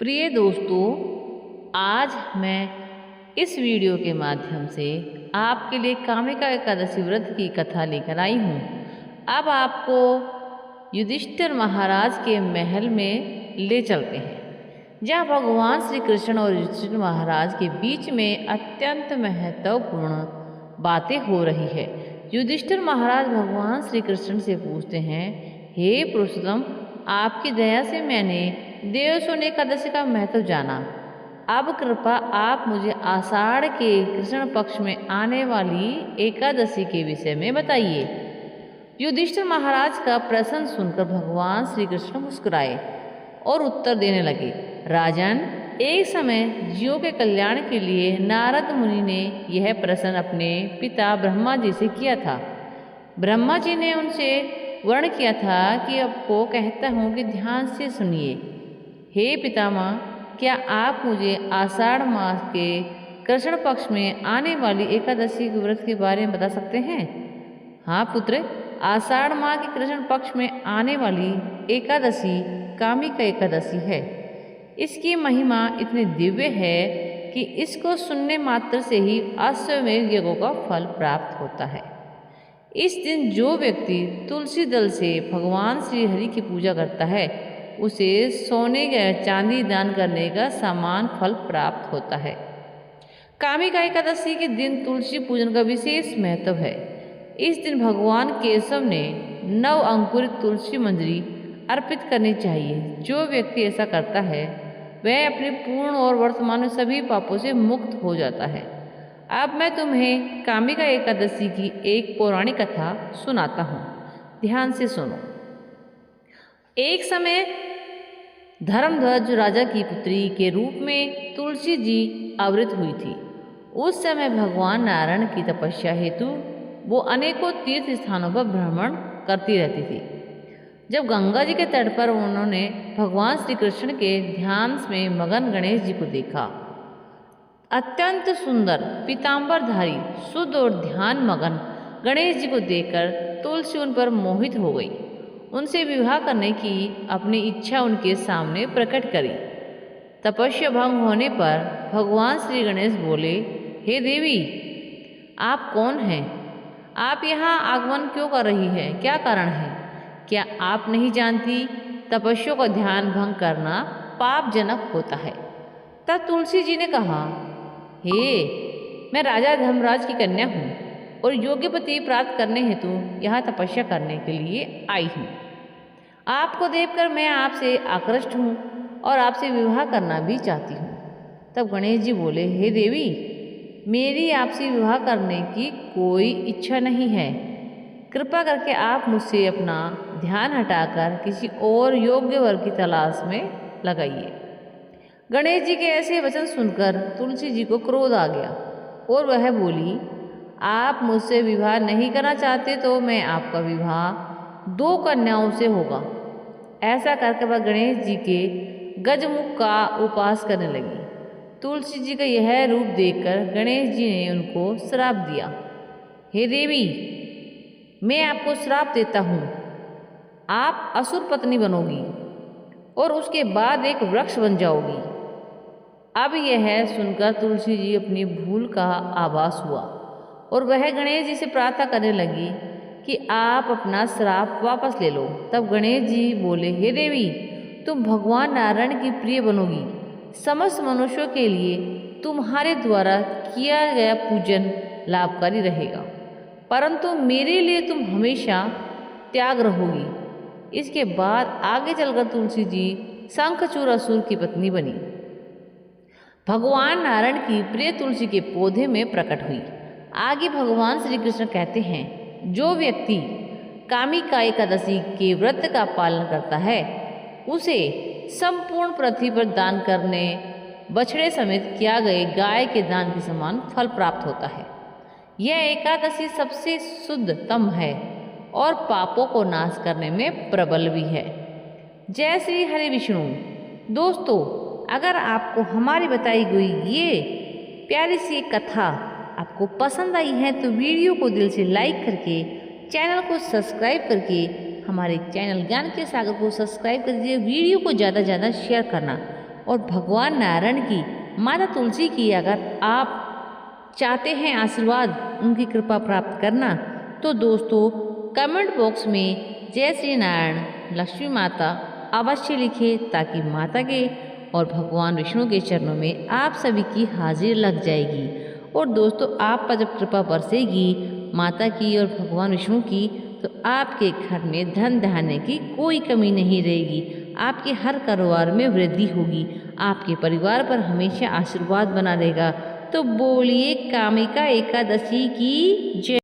प्रिय दोस्तों, आज मैं इस वीडियो के माध्यम से आपके लिए कामिका एकादशी व्रत की कथा लेकर आई हूँ। अब आपको युधिष्ठिर महाराज के महल में ले चलते हैं, जहाँ भगवान श्री कृष्ण और युधिष्ठिर महाराज के बीच में अत्यंत महत्वपूर्ण बातें हो रही है। युधिष्ठिर महाराज भगवान श्री कृष्ण से पूछते हैं, हे पुरुषोत्तम, आपकी दया से मैंने देवशोन एकादशी का महत्व जाना। अब कृपा आप मुझे आषाढ़ के कृष्ण पक्ष में आने वाली एकादशी के विषय में बताइए। युधिष्ठिर महाराज का प्रश्न सुनकर भगवान श्री कृष्ण मुस्कुराए और उत्तर देने लगे, राजन, एक समय जीवों के कल्याण के लिए नारद मुनि ने यह प्रश्न अपने पिता ब्रह्मा जी से किया था। ब्रह्मा जी ने उनसे वर्ण किया था कि आपको कहता हूँ कि ध्यान से सुनिए। हे पितामह, क्या आप मुझे आषाढ़ मास के कृष्ण पक्ष में आने वाली एकादशी के व्रत के बारे में बता सकते हैं? हाँ पुत्र, आषाढ़ माह के कृष्ण पक्ष में आने वाली एकादशी कामिका एकादशी है। इसकी महिमा इतनी दिव्य है कि इसको सुनने मात्र से ही अश्वमेध यज्ञों का फल प्राप्त होता है। इस दिन जो व्यक्ति तुलसी दल से भगवान श्री हरि की पूजा करता है, उसे सोने या चांदी दान करने का समान फल प्राप्त होता है। कामिका एकादशी के दिन तुलसी पूजन का विशेष महत्व है। इस दिन भगवान केशव ने 9 अंकुरित तुलसी मंजरी अर्पित करनी चाहिए। जो व्यक्ति ऐसा करता है वह अपने पूर्ण और वर्तमान में सभी पापों से मुक्त हो जाता है। अब मैं तुम्हें कामिका एकादशी की एक पौराणिक कथा सुनाता हूँ, ध्यान से सुनो। एक समय धर्मध्वज राजा की पुत्री के रूप में तुलसी जी आवृत हुई थी। उस समय भगवान नारायण की तपस्या हेतु वो अनेकों तीर्थ स्थानों पर भ्रमण करती रहती थी। जब गंगा जी के तट पर उन्होंने भगवान श्री कृष्ण के ध्यान में मगन गणेश जी को देखा। अत्यंत सुंदर पीताम्बरधारी, शुद्ध और ध्यान मगन गणेश जी को देखकर तुलसी उन पर मोहित हो गई। उनसे विवाह करने की अपनी इच्छा उनके सामने प्रकट करी। तपस्या भंग होने पर भगवान श्री गणेश बोले, हे देवी, आप कौन हैं? आप यहाँ आगमन क्यों कर रही है? क्या कारण है? क्या आप नहीं जानती तपस्या का ध्यान भंग करना पापजनक होता है? तब तुलसी जी ने कहा, हे, मैं राजा धर्मराज की कन्या हूँ और योग्य पति प्राप्त करने हेतु यहाँ तपस्या करने के लिए आई हूँ। आपको देखकर मैं आपसे आकृष्ट हूँ और आपसे विवाह करना भी चाहती हूँ। तब गणेश जी बोले, हे देवी, मेरी आपसे विवाह करने की कोई इच्छा नहीं है। कृपा करके आप मुझसे अपना ध्यान हटाकर किसी और योग्य वर की तलाश में लगाइए। गणेश जी के ऐसे वचन सुनकर तुलसी जी को क्रोध आ गया और वह बोली, आप मुझसे विवाह नहीं करना चाहते तो मैं आपका विवाह 2 कन्याओं से होगा। ऐसा करके वह गणेश जी के गजमुख का उपास करने लगी। तुलसी जी का यह रूप देखकर गणेश जी ने उनको श्राप दिया, हे देवी, मैं आपको श्राप देता हूँ, आप असुर पत्नी बनोगी और उसके बाद एक वृक्ष बन जाओगी। अब यह सुनकर तुलसी जी अपनी भूल का आभास हुआ और वह गणेश जी से प्रार्थना करने लगी कि आप अपना श्राप वापस ले लो। तब गणेश जी बोले, हे देवी, तुम भगवान नारायण की प्रिय बनोगी। समस्त मनुष्यों के लिए तुम्हारे द्वारा किया गया पूजन लाभकारी रहेगा, परंतु मेरे लिए तुम हमेशा त्याग रहोगी। इसके बाद आगे चलकर तुलसी जी शंखचूड़ असुर की पत्नी बनी। भगवान नारायण की प्रिय तुलसी के पौधे में प्रकट हुई। आगे भगवान श्री कृष्ण कहते हैं, जो व्यक्ति कामिका एकादशी के व्रत का पालन करता है, उसे संपूर्ण पृथ्वी पर दान करने बछड़े समेत किया गए गाय के दान के समान फल प्राप्त होता है। यह एकादशी सबसे शुद्धतम है और पापों को नाश करने में प्रबल भी है। जय श्री हरि विष्णु। दोस्तों, अगर आपको हमारी बताई गई ये प्यारी सी कथा आपको पसंद आई है तो वीडियो को दिल से लाइक करके चैनल को सब्सक्राइब करके हमारे चैनल ज्ञान के सागर को सब्सक्राइब कर दीजिए। वीडियो को ज़्यादा से ज़्यादा शेयर करना और भगवान नारायण की, माता तुलसी की अगर आप चाहते हैं आशीर्वाद, उनकी कृपा प्राप्त करना, तो दोस्तों कमेंट बॉक्स में जय श्री नारायण लक्ष्मी माता अवश्य लिखें, ताकि माता के और भगवान विष्णु के चरणों में आप सभी की हाजिर लग जाएगी। और दोस्तों आप पर जब कृपा बरसेगी माता की और भगवान विष्णु की, तो आपके घर में धन धान्य की कोई कमी नहीं रहेगी, आपके हर कारोबार में वृद्धि होगी, आपके परिवार पर हमेशा आशीर्वाद बना रहेगा। तो बोलिए कामिका एकादशी की जय।